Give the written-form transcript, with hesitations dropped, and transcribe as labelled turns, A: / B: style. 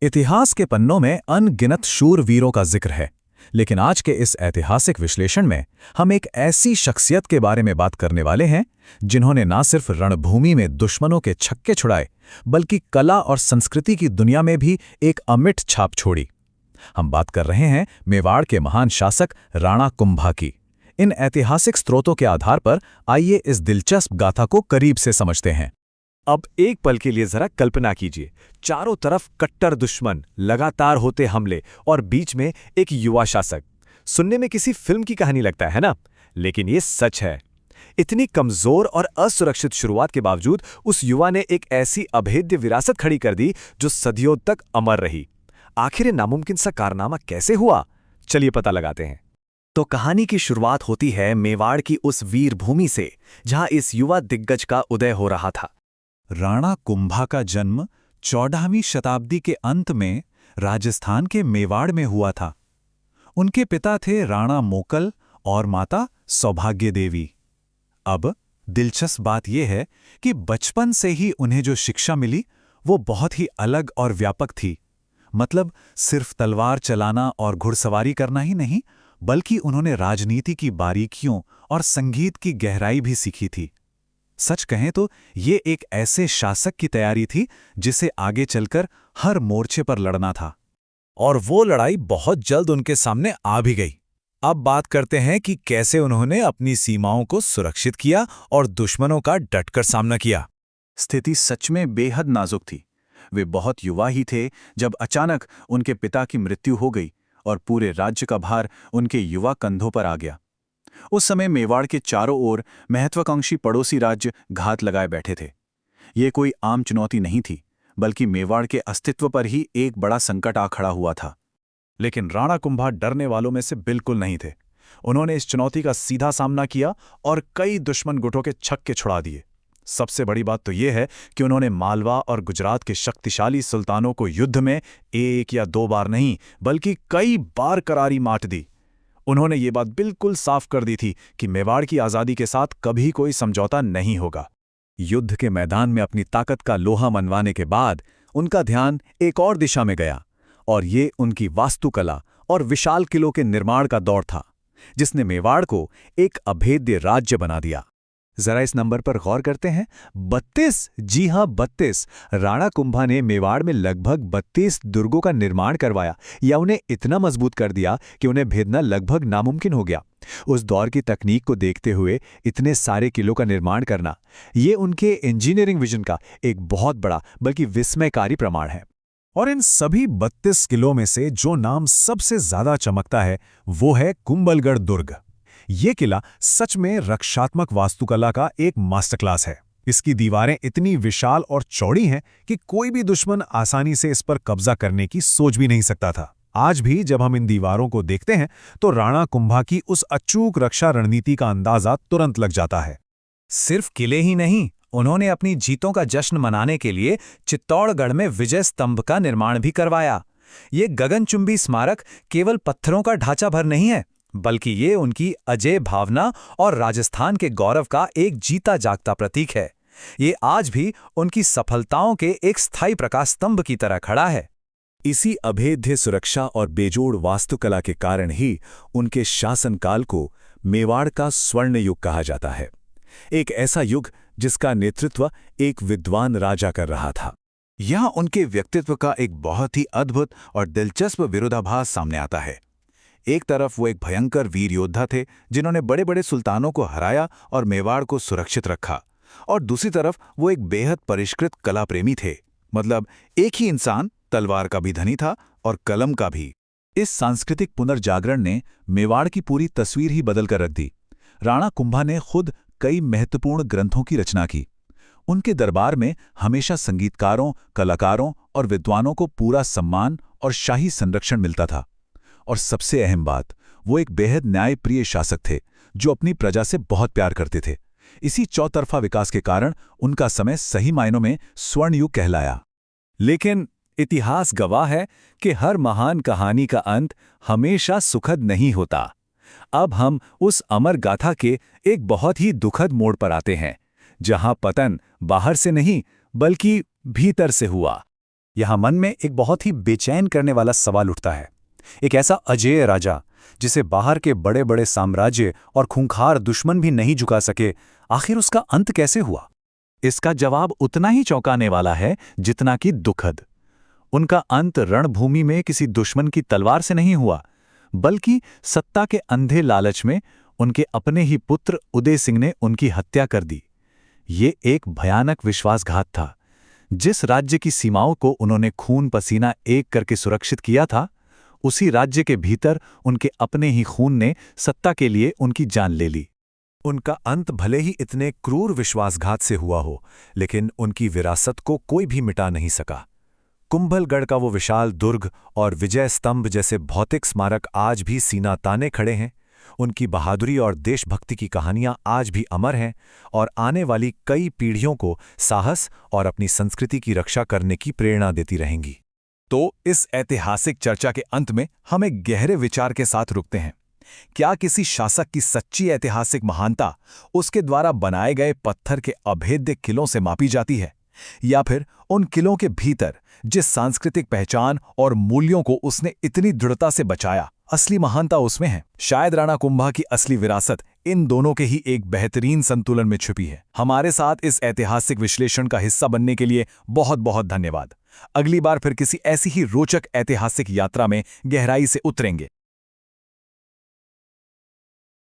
A: इतिहास के पन्नों में अनगिनत शूरवीरों का जिक्र है, लेकिन आज के इस ऐतिहासिक विश्लेषण में हम एक ऐसी शख्सियत के बारे में बात करने वाले हैं जिन्होंने न सिर्फ रणभूमि में दुश्मनों के छक्के छुड़ाए, बल्कि कला और संस्कृति की दुनिया में भी एक अमिट छाप छोड़ी। हम बात कर रहे हैं मेवाड़ के महान शासक राणा कुंभा की। इन ऐतिहासिक स्रोतों के आधार पर आइए इस दिलचस्प गाथा को करीब से समझते हैं।
B: अब एक पल के लिए जरा कल्पना कीजिए, चारों तरफ कट्टर दुश्मन, लगातार होते हमले और बीच में एक युवा शासक। सुनने में किसी फिल्म की कहानी लगता है ना? लेकिन ये सच है। इतनी कमजोर और असुरक्षित शुरुआत के बावजूद उस युवा ने एक ऐसी अभेद्य विरासत खड़ी कर दी जो सदियों तक अमर रही। आखिर ये नामुमकिन सा कारनामा कैसे हुआ? चलिए पता लगाते हैं। तो कहानी की शुरुआत होती है मेवाड़ की उस वीर भूमि से, जहां इस युवा दिग्गज का उदय हो रहा था।
A: राणा कुंभा का जन्म 14वीं शताब्दी के अंत में राजस्थान के मेवाड़ में हुआ था। उनके पिता थे राणा मोकल और माता सौभाग्य देवी। अब दिलचस्प बात यह है कि बचपन से ही उन्हें जो शिक्षा मिली वो बहुत ही अलग और व्यापक थी। मतलब सिर्फ तलवार चलाना और घुड़सवारी करना ही नहीं, बल्कि उन्होंने राजनीति की बारीकियों और संगीत की गहराई भी सीखी थी। सच कहें तो ये एक ऐसे शासक की तैयारी थी जिसे आगे चलकर हर मोर्चे पर लड़ना था। और वो लड़ाई बहुत जल्द उनके सामने आ भी गई। अब बात करते हैं कि कैसे उन्होंने अपनी सीमाओं को सुरक्षित किया और दुश्मनों का डटकर सामना किया। स्थिति सच में बेहद नाजुक थी। वे बहुत युवा ही थे जब अचानक उनके पिता की मृत्यु हो गई और पूरे राज्य का भार उनके युवा कंधों पर आ गया। उस समय मेवाड़ के चारों ओर महत्वाकांक्षी पड़ोसी राज्य घात लगाए बैठे थे। ये कोई आम चुनौती नहीं थी, बल्कि मेवाड़ के अस्तित्व पर ही एक बड़ा संकट आ खड़ा हुआ था। लेकिन राणा कुंभा डरने वालों में से बिल्कुल नहीं थे। उन्होंने इस चुनौती का सीधा सामना किया और कई दुश्मन गुटों के छक्के छुड़ा दिए। सबसे बड़ी बात तो यह है कि उन्होंने मालवा और गुजरात के शक्तिशाली सुल्तानों को युद्ध में एक या दो बार नहीं, बल्कि कई बार करारी मात दी। उन्होंने ये बात बिल्कुल साफ कर दी थी कि मेवाड़ की आज़ादी के साथ कभी कोई समझौता नहीं होगा। युद्ध के मैदान में अपनी ताकत का लोहा मनवाने के बाद उनका ध्यान एक और दिशा में गया, और ये उनकी वास्तुकला और विशाल किलों के निर्माण का दौर था, जिसने मेवाड़ को एक अभेद्य राज्य बना दिया। जरा इस नंबर पर गौर करते हैं। 32, जी हां 32। राणा कुंभा ने मेवाड़ में लगभग 32 दुर्गों का निर्माण करवाया, या उन्हें इतना मजबूत कर दिया कि उन्हें भेदना लगभग नामुमकिन हो गया। उस दौर की तकनीक को देखते हुए इतने सारे किलों का निर्माण करना, ये उनके इंजीनियरिंग विजन का एक बहुत बड़ा बल्कि विस्मयकारी प्रमाण है। और इन सभी 32 किलों में से जो नाम सबसे ज्यादा चमकता है वो है कुंभलगढ़ दुर्ग। ये किला सच में रक्षात्मक वास्तुकला का एक मास्टर क्लास है। इसकी दीवारें इतनी विशाल और चौड़ी हैं कि कोई भी दुश्मन आसानी से इस पर कब्जा करने की सोच भी नहीं सकता था। आज भी जब हम इन दीवारों को देखते हैं तो राणा कुंभा की उस अचूक रक्षा रणनीति का अंदाजा तुरंत लग जाता है। सिर्फ किले ही नहीं, उन्होंने अपनी जीतों का जश्न मनाने के लिए चित्तौड़गढ़ में विजय स्तंभ का निर्माण भी करवाया। ये गगनचुंबी स्मारक केवल पत्थरों का ढांचा भर नहीं है, बल्कि ये उनकी अजेय भावना और राजस्थान के गौरव का एक जीता जागता प्रतीक है। ये आज भी उनकी सफलताओं के एक स्थायी प्रकाश स्तंभ की तरह खड़ा है। इसी अभेद्य सुरक्षा और बेजोड़ वास्तुकला के कारण ही उनके शासनकाल को मेवाड़ का स्वर्ण युग कहा जाता है। एक ऐसा युग जिसका नेतृत्व एक विद्वान राजा कर रहा था। यहाँ उनके व्यक्तित्व का एक बहुत ही अद्भुत और दिलचस्प विरोधाभास सामने आता है। एक तरफ वो एक भयंकर वीर योद्धा थे जिन्होंने बड़े बड़े सुल्तानों को हराया और मेवाड़ को सुरक्षित रखा, और दूसरी तरफ वो एक बेहद परिष्कृत कला प्रेमी थे। मतलब एक ही इंसान तलवार का भी धनी था और कलम का भी। इस सांस्कृतिक पुनर्जागरण ने मेवाड़ की पूरी तस्वीर ही बदल कर रख दी। राणा कुंभा ने खुद कई महत्वपूर्ण ग्रंथों की रचना की। उनके दरबार में हमेशा संगीतकारों, कलाकारों और विद्वानों को पूरा सम्मान और शाही संरक्षण मिलता था। और सबसे अहम बात, वो एक बेहद न्यायप्रिय शासक थे जो अपनी प्रजा से बहुत प्यार करते थे। इसी चौतरफा विकास के कारण उनका समय सही मायनों में स्वर्ण युग कहलाया। लेकिन इतिहास गवाह है कि हर महान कहानी का अंत हमेशा सुखद नहीं होता। अब हम उस अमर गाथा के एक बहुत ही दुखद मोड़ पर आते हैं, जहां पतन बाहर से नहीं बल्कि भीतर से हुआ। यहाँ मन में एक बहुत ही बेचैन करने वाला सवाल उठता है। एक ऐसा अजेय राजा जिसे बाहर के बड़े बड़े साम्राज्य और खूंखार दुश्मन भी नहीं झुका सके, आखिर उसका अंत कैसे हुआ? इसका जवाब उतना ही चौंकाने वाला है जितना कि दुखद। उनका अंत रणभूमि में किसी दुश्मन की तलवार से नहीं हुआ, बल्कि सत्ता के अंधे लालच में उनके अपने ही पुत्र उदय सिंह ने उनकी हत्या कर दी। ये एक भयानक विश्वासघात था। जिस राज्य की सीमाओं को उन्होंने खून पसीना एक करके सुरक्षित किया था, उसी राज्य के भीतर उनके अपने ही खून ने सत्ता के लिए उनकी जान ले ली।
B: उनका अंत भले ही इतने क्रूर विश्वासघात से हुआ हो, लेकिन उनकी विरासत को कोई भी मिटा नहीं सका। कुंभलगढ़ का वो विशाल दुर्ग और विजय स्तंभ जैसे भौतिक स्मारक आज भी सीना ताने खड़े हैं। उनकी बहादुरी और देशभक्ति की कहानियां आज भी अमर हैं और आने वाली कई पीढ़ियों को साहस और अपनी संस्कृति की रक्षा करने की प्रेरणा देती रहेंगी।
A: तो इस ऐतिहासिक चर्चा के अंत में हम एक गहरे विचार के साथ रुकते हैं। क्या किसी शासक की सच्ची ऐतिहासिक महानता उसके द्वारा बनाए गए पत्थर के अभेद्य किलों से मापी जाती है, या फिर उन किलों के भीतर जिस सांस्कृतिक पहचान और मूल्यों को उसने इतनी दृढ़ता से बचाया, असली महानता उसमें है? शायद राणा कुंभा की असली विरासत इन दोनों के ही एक बेहतरीन संतुलन में छुपी है। हमारे साथ इस ऐतिहासिक विश्लेषण का हिस्सा बनने के लिए बहुत बहुत धन्यवाद। अगली बार फिर किसी ऐसी ही रोचक ऐतिहासिक यात्रा में गहराई से उतरेंगे।